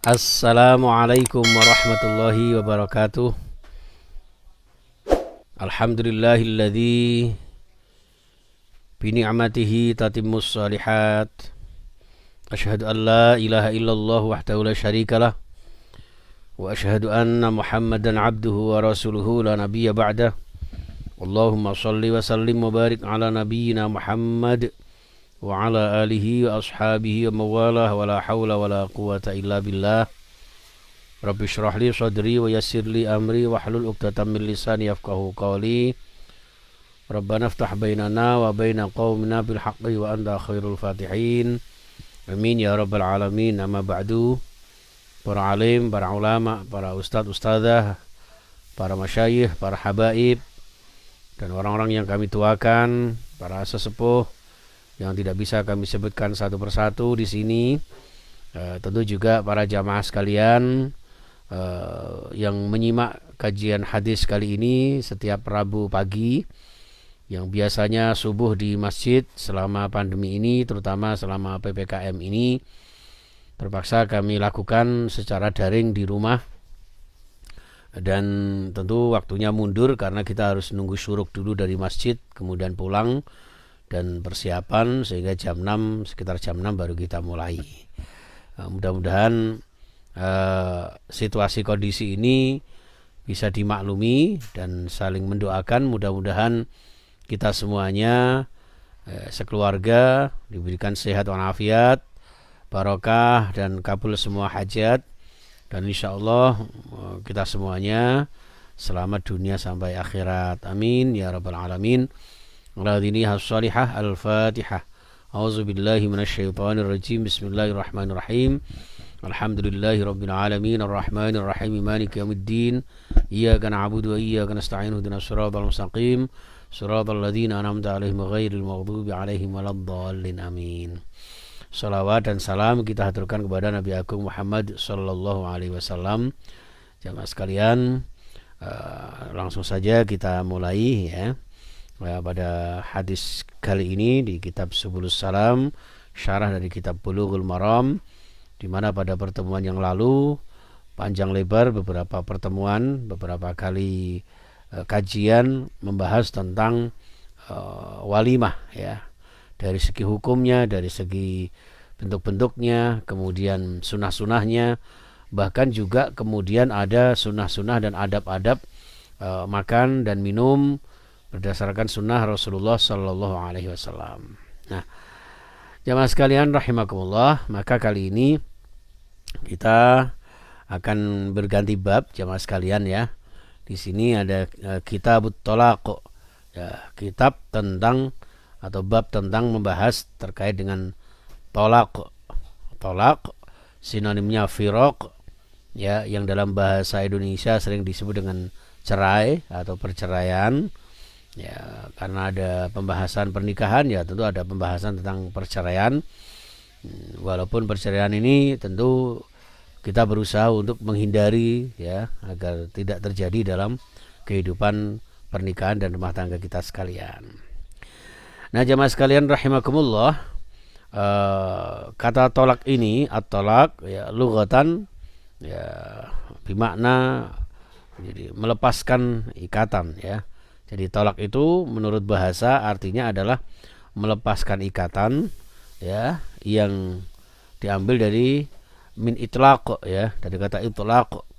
Assalamualaikum warahmatullahi wabarakatuh. Alhamdulillahilladzi bi ni'matihi tatimmus shalihat. Asyhadu an la ilaha illallah wahdahu la syarikalah wa asyhadu anna Muhammadan abduhu wa rasuluhu la nabiyya ba'dah. Allahumma shalli wa sallim wa barik ala nabiyyina Muhammad wa ala alihi wa ashabihi wa mawalah wa la hawla wa la quwata illa billah. Rabbi syrah li sadri wa yassir li amri wa hlul 'uqdatam min lisani yafqahu qawli. Rabbana iftah bainana wa baina qaumina bil haqqi wa anta khairul fatihin. Amin ya rabbal alamin. Amma ba'du. Para alim, para ulama, para ustadz ustadzah, para masyayikh, para habaib, dan orang-orang yang kami tuakan, para sesepuh yang tidak bisa kami sebutkan satu persatu di sini, tentu juga para jamaah sekalian yang menyimak kajian hadis kali ini setiap Rabu pagi, yang biasanya subuh di masjid selama pandemi ini, terutama selama PPKM ini, terpaksa kami lakukan secara daring di rumah. Dan tentu waktunya mundur karena kita harus nunggu syuruk dulu dari masjid, kemudian pulang dan persiapan sehingga sekitar jam 6 baru kita mulai. Mudah-mudahan situasi kondisi ini bisa dimaklumi dan saling mendoakan. Mudah-mudahan kita semuanya sekeluarga diberikan sehat walafiat, barokah dan kabul semua hajat, dan insya Allah kita semuanya selamat dunia sampai akhirat. Amin ya rabbal alamin. Al-Adhiniyah as-salihah al-Fatihah. A'udzubillahi minasyaitonir rajim. Bismillahirrahmanirrahim. Alhamdulillahi rabbil alamin arrahmanir rahim maliki yaumiddin. Iyyaka na'budu wa iyyaka nasta'in ihdinas siratal mustaqim siratal ladzina an'amta 'alaihim ghairil maghdubi 'alaihim waladdallin. Amin. Salawat dan salam kita haturkan kepada Nabi Agung Muhammad sallallahu alaihi wasallam. Jamaah sekalian, langsung saja kita mulai ya. Pada hadis kali ini di kitab Subulus Salam, syarah dari kitab Bulughul Maram, di mana pada pertemuan yang lalu panjang lebar beberapa pertemuan, beberapa kali kajian membahas tentang walimah ya, dari segi hukumnya, dari segi bentuk-bentuknya, kemudian sunah-sunahnya, bahkan juga kemudian ada sunah-sunah dan adab-adab makan dan minum berdasarkan sunnah Rasulullah Sallallahu Alaihi Wasallam. Nah, jamaah sekalian rahimakumullah, maka kali ini kita akan berganti bab jamaah sekalian ya. Di sini ada Kitabut Thalaq, ya, kitab tentang atau bab tentang membahas terkait dengan tolak. Tolak sinonimnya firaq ya, yang dalam bahasa Indonesia sering disebut dengan cerai atau perceraian. Ya, karena ada pembahasan pernikahan ya tentu ada pembahasan tentang perceraian. Walaupun perceraian ini tentu kita berusaha untuk menghindari ya, agar tidak terjadi dalam kehidupan pernikahan dan rumah tangga kita sekalian. Nah, jamaah sekalian rahimakumullah, kata tolak ini at-tolak ya lughatan ya bermakna jadi melepaskan ikatan ya. Jadi tolak itu menurut bahasa artinya adalah melepaskan ikatan ya, yang diambil dari min itlaq ya, dari kata itlaq.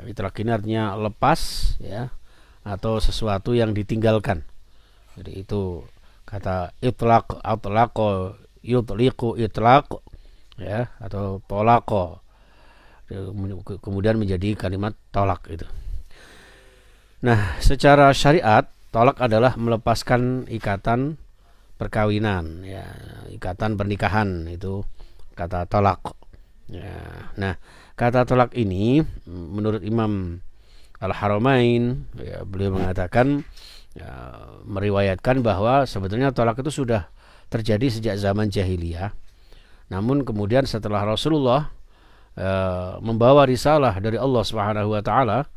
Itlaq ini artinya lepas ya, atau sesuatu yang ditinggalkan. Jadi itu kata itlaq, atlaqa, yutliqu itlaq ya, atau tolaqa. Kemudian menjadi kalimat tolak itu. Nah, secara syariat tolak adalah melepaskan ikatan perkawinan ya, ikatan pernikahan, itu kata tolak ya. Nah, kata tolak ini menurut Imam Al-Haramain ya, beliau mengatakan ya, meriwayatkan bahwa sebetulnya tolak itu sudah terjadi sejak zaman jahiliyah. Namun kemudian setelah Rasulullah membawa risalah dari Allah Subhanahu wa taala,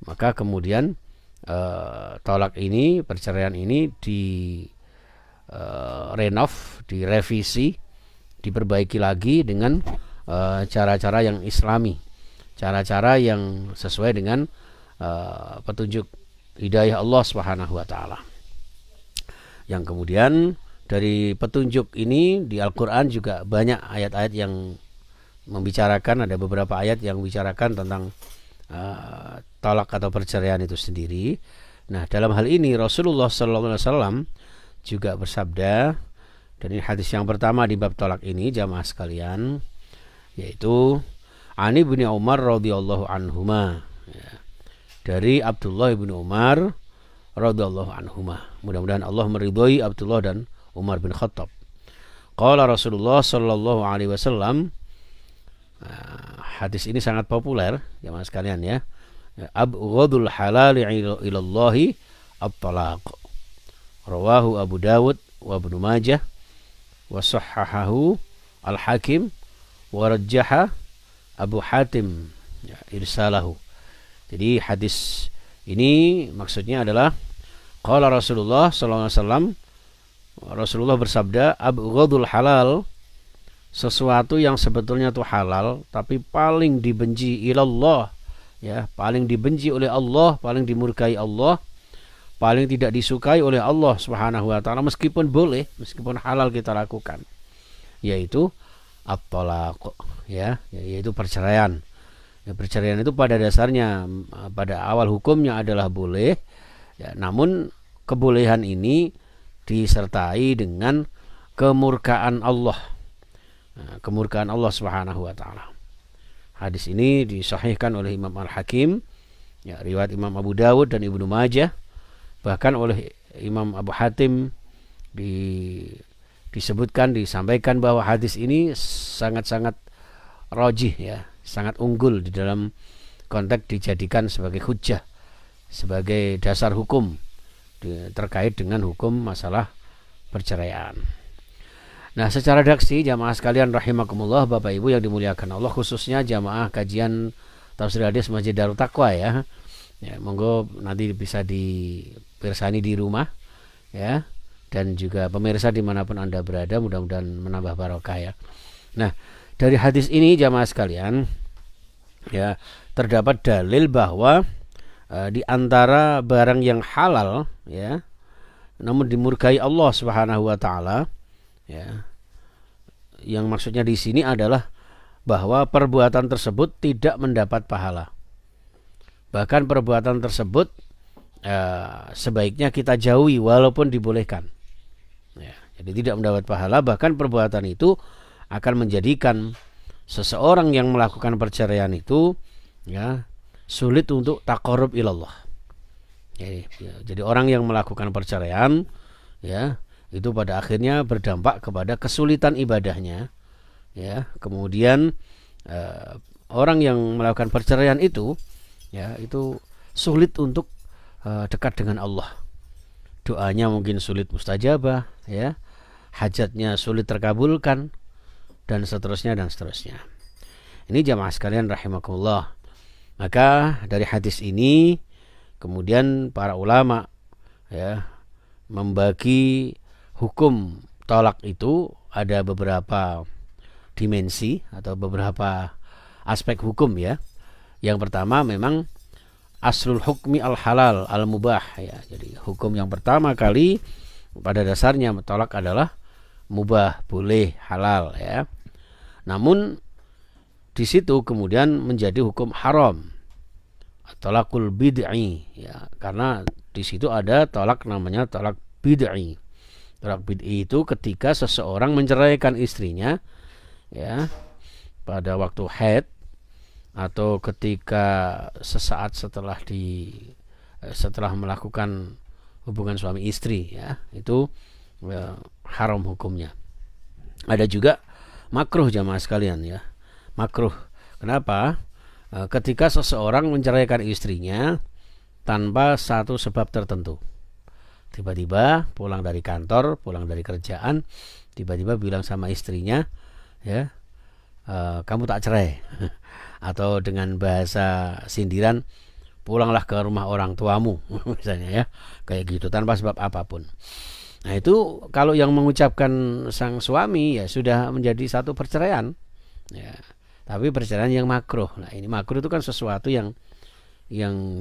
maka kemudian tolak ini, perceraian ini renov, direvisi, diperbaiki lagi dengan cara-cara yang islami, cara-cara yang sesuai dengan petunjuk hidayah Allah Subhanahu wa taala. Yang kemudian dari petunjuk ini di Al-Qur'an juga banyak ayat-ayat yang membicarakan, ada beberapa ayat yang membicarakan tentang talak atau perceraian itu sendiri. Nah, dalam hal ini Rasulullah SAW juga bersabda, dan ini hadis yang pertama di bab talak ini jamaah sekalian, yaitu Ani bin Umar radhiyallahu anhuma, ya, dari Abdullah bin Umar radhiyallahu anhuma. Mudah-mudahan Allah meridhoi Abdullah dan Umar bin Khattab. Qala Rasulullah sallallahu alaihi wasallam, hadis ini sangat populer jamaah sekalian ya. Abghadul halal ilallahi at-talaq. Rawahu Abu Dawud wa Ibnu Majah wa sahhahahu Al-Hakim wa rajjaha Abu Hatim ya, irsalahu. Jadi hadis ini maksudnya adalah qala Rasulullah sallallahu alaihi wasallam, Rasulullah bersabda, abghadul halal, sesuatu yang sebetulnya itu halal tapi paling dibenci ilallah, ya, paling dibenci oleh Allah, paling dimurkai Allah, paling tidak disukai oleh Allah Subhanahu wa taala, meskipun boleh, meskipun halal kita lakukan, yaitu at-talaq, ya, yaitu perceraian. Ya, perceraian itu pada dasarnya, pada awal hukumnya adalah boleh, ya, namun kebolehan ini disertai dengan kemurkaan Allah, kemurkaan Allah Subhanahu wa taala. Hadis ini disahihkan oleh Imam Al-Hakim, ya, riwayat Imam Abu Dawud dan Ibnu Majah, bahkan oleh Imam Abu Hatim disebutkan, disampaikan bahwa hadis ini sangat-sangat rajih, ya, sangat unggul di dalam konteks dijadikan sebagai hujjah, sebagai dasar hukum terkait dengan hukum masalah perceraian. Nah, secara redaksi jamaah sekalian rahimakumullah, Bapak Ibu yang dimuliakan Allah, khususnya jamaah kajian tafsir hadis Masjid Darut Taqwa, ya. Ya, monggo nanti bisa dipirsani di rumah, ya, dan juga pemirsa dimanapun Anda berada, mudah-mudahan menambah barokah, ya. Nah, dari hadis ini jamaah sekalian, ya, terdapat dalil bahwa di antara barang yang halal, ya, namun dimurkai Allah Subhanahu wa taala, ya, yang maksudnya di sini adalah bahwa perbuatan tersebut tidak mendapat pahala. Bahkan perbuatan tersebut sebaiknya kita jauhi walaupun dibolehkan. Ya, jadi tidak mendapat pahala, bahkan perbuatan itu akan menjadikan seseorang yang melakukan perceraian itu, ya, sulit untuk taqarrub ilallah. Jadi orang yang melakukan perceraian, ya, itu pada akhirnya berdampak kepada kesulitan ibadahnya, ya. Kemudian orang yang melakukan perceraian itu, ya, itu sulit untuk dekat dengan Allah. Doanya mungkin sulit mustajabah, ya, hajatnya sulit terkabulkan, dan seterusnya dan seterusnya. Ini jamaah sekalian rahimakumullah. Maka dari hadis ini kemudian para ulama, ya, membagi hukum talak itu ada beberapa dimensi atau beberapa aspek hukum, ya. Yang pertama memang aslul hukmi al halal al mubah, ya. Jadi hukum yang pertama kali pada dasarnya talak adalah mubah, boleh, halal, ya. Namun di situ kemudian menjadi hukum haram, talakul bid'i, ya, karena di situ ada talak namanya talak bid'i. Talak bid'i itu ketika seseorang menceraikan istrinya, ya, pada waktu haid atau ketika sesaat setelah melakukan hubungan suami istri, ya, itu haram hukumnya. Ada juga makruh jamaah sekalian, ya, makruh. Kenapa? Ketika seseorang menceraikan istrinya tanpa satu sebab tertentu. Tiba-tiba pulang dari kantor, pulang dari kerjaan, tiba-tiba bilang sama istrinya, ya, kamu tak cerai. Atau dengan bahasa sindiran, pulanglah ke rumah orang tuamu, misalnya, ya, kayak gitu, tanpa sebab apapun. Nah, itu kalau yang mengucapkan sang suami, ya, sudah menjadi satu perceraian, Ya. Tapi perceraian yang makruh. Nah, ini makruh itu kan sesuatu yang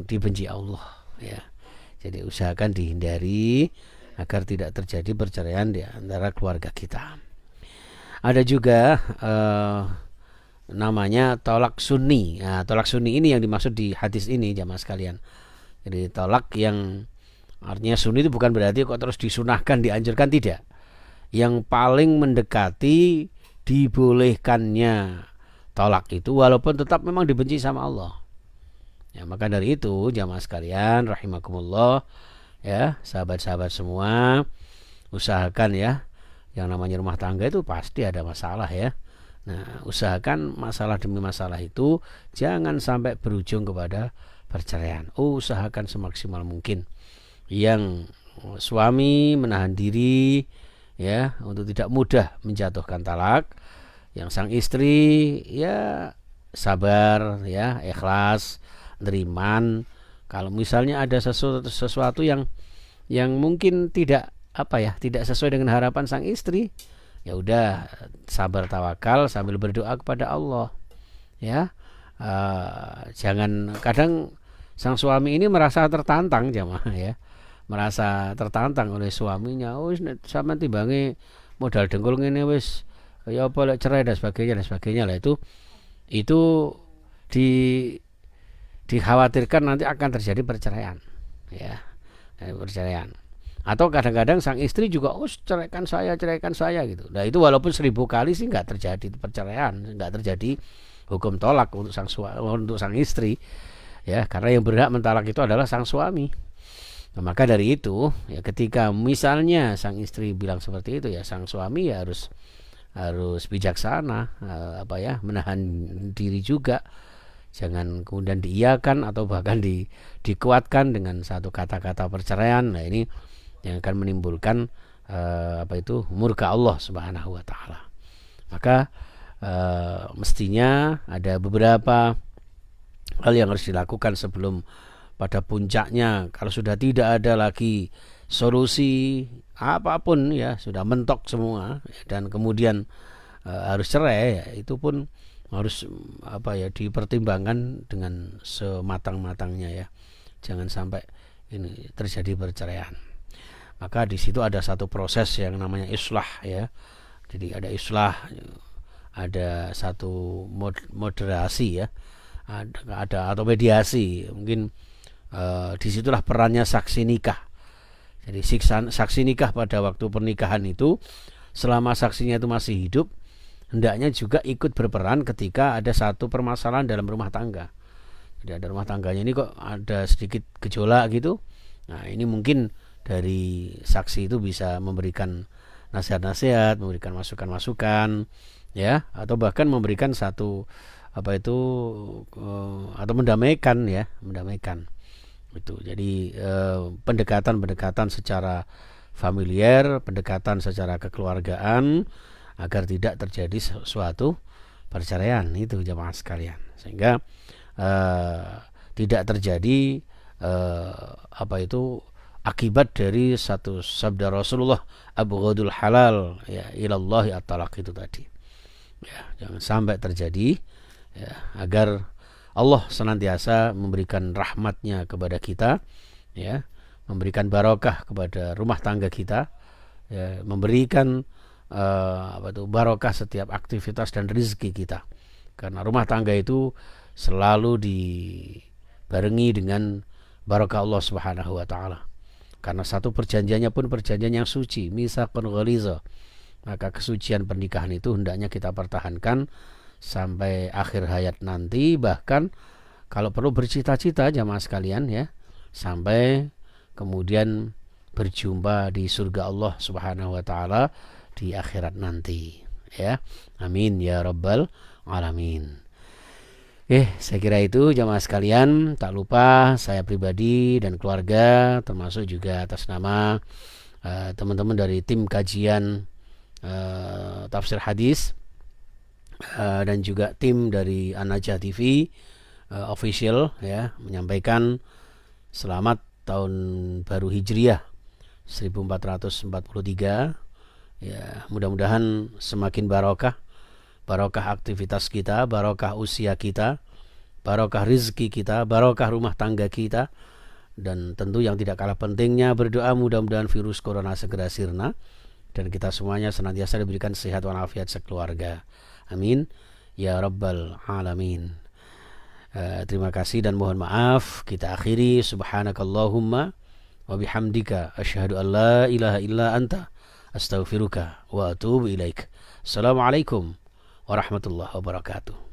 dibenci Allah, ya. Jadi usahakan dihindari agar tidak terjadi perceraian di antara keluarga kita. Ada juga namanya tolak sunni. Nah, tolak sunni ini yang dimaksud di hadis ini jamaah sekalian. Jadi tolak yang artinya sunni itu bukan berarti kok terus disunahkan, dianjurkan, tidak. Yang paling mendekati dibolehkannya tolak itu walaupun tetap memang dibenci sama Allah. Ya, maka dari itu jamaah sekalian rahimakumullah, ya, sahabat-sahabat semua, usahakan ya, yang namanya rumah tangga itu pasti ada masalah ya. Nah, usahakan masalah demi masalah itu jangan sampai berujung kepada perceraian. Usahakan semaksimal mungkin. Yang suami menahan diri ya untuk tidak mudah menjatuhkan talak. Yang sang istri ya sabar ya, ikhlas, neriman. Kalau misalnya ada sesuatu yang mungkin tidak tidak sesuai dengan harapan sang istri, ya udah sabar tawakal sambil berdoa kepada Allah ya. Jangan, kadang sang suami ini merasa tertantang jamaah ya, merasa tertantang oleh suaminya. Wis sampean timbange modal dengkul ngene wis ya apa lek cerai dan sebagainya lah. Itu di dikhawatirkan nanti akan terjadi perceraian ya, perceraian. Atau kadang-kadang sang istri juga ceraikan saya gitu. Nah itu walaupun 1000 kali sih nggak terjadi perceraian, nggak terjadi hukum tolak untuk sang istri ya, karena yang berhak mentalak itu adalah sang suami. Nah, maka dari itu ya, ketika misalnya sang istri bilang seperti itu ya, sang suami ya harus bijaksana, menahan diri juga. Jangan kemudian diiyakan atau bahkan dikuatkan dengan satu kata-kata perceraian. Nah ini yang akan menimbulkan murka Allah Subhanahu wa taala. Maka mestinya ada beberapa hal yang harus dilakukan sebelum pada puncaknya. Kalau sudah tidak ada lagi solusi apapun ya, sudah mentok semua dan kemudian harus cerai ya, itu pun harus dipertimbangkan dengan sematang-matangnya ya. Jangan sampai ini terjadi perceraian. Maka di situ ada satu proses yang namanya islah ya. Jadi ada islah, ada satu moderasi ya. Ada atau mediasi. Mungkin disitulah perannya saksi nikah. Jadi saksi nikah pada waktu pernikahan itu, selama saksinya itu masih hidup, hendaknya juga ikut berperan ketika ada satu permasalahan dalam rumah tangga. Jadi ada rumah tangganya ini kok ada sedikit gejolak gitu. Nah ini mungkin dari saksi itu bisa memberikan nasihat-nasihat, memberikan masukan-masukan ya, atau bahkan memberikan satu atau mendamaikan itu. Jadi pendekatan secara familiar, pendekatan secara kekeluargaan agar tidak terjadi suatu perceraian itu jamaah sekalian, sehingga tidak terjadi akibat dari satu sabda Rasulullah, abghadul halal ya ilallahi at-talaq itu tadi ya. Jangan sampai terjadi ya, agar Allah senantiasa memberikan rahmatnya kepada kita ya, memberikan barokah kepada rumah tangga kita ya, memberikan barokah setiap aktivitas dan rezeki kita. Karena rumah tangga itu selalu dibarengi dengan barokah Allah Subhanahu wa taala. Karena satu perjanjiannya pun perjanjian yang suci, mitsaqun ghaliza. Maka kesucian pernikahan itu hendaknya kita pertahankan sampai akhir hayat nanti, bahkan kalau perlu bercita-cita jamaah sekalian ya, sampai kemudian berjumpa di surga Allah Subhanahu wa taala di akhirat nanti ya. Amin ya rabbal alamin. Saya kira itu jamaah sekalian. Tak lupa saya pribadi dan keluarga, termasuk juga atas nama teman-teman dari tim kajian tafsir hadis dan juga tim dari An-Najah TV official ya, menyampaikan selamat tahun baru Hijriah 1443 ya. Mudah-mudahan semakin barokah, barokah aktivitas kita, barokah usia kita, barokah rizki kita, barokah rumah tangga kita. Dan tentu yang tidak kalah pentingnya berdoa mudah-mudahan virus corona segera sirna dan kita semuanya senantiasa diberikan sehat walafiat sekeluarga. Amin ya rabbal alamin. Terima kasih dan mohon maaf. Kita akhiri subhanakallahumma wa bihamdika asyhadu an la ilaha illa anta astaghfiruka wa atubu ilaik. Assalamualaikum warahmatullahi wabarakatuh.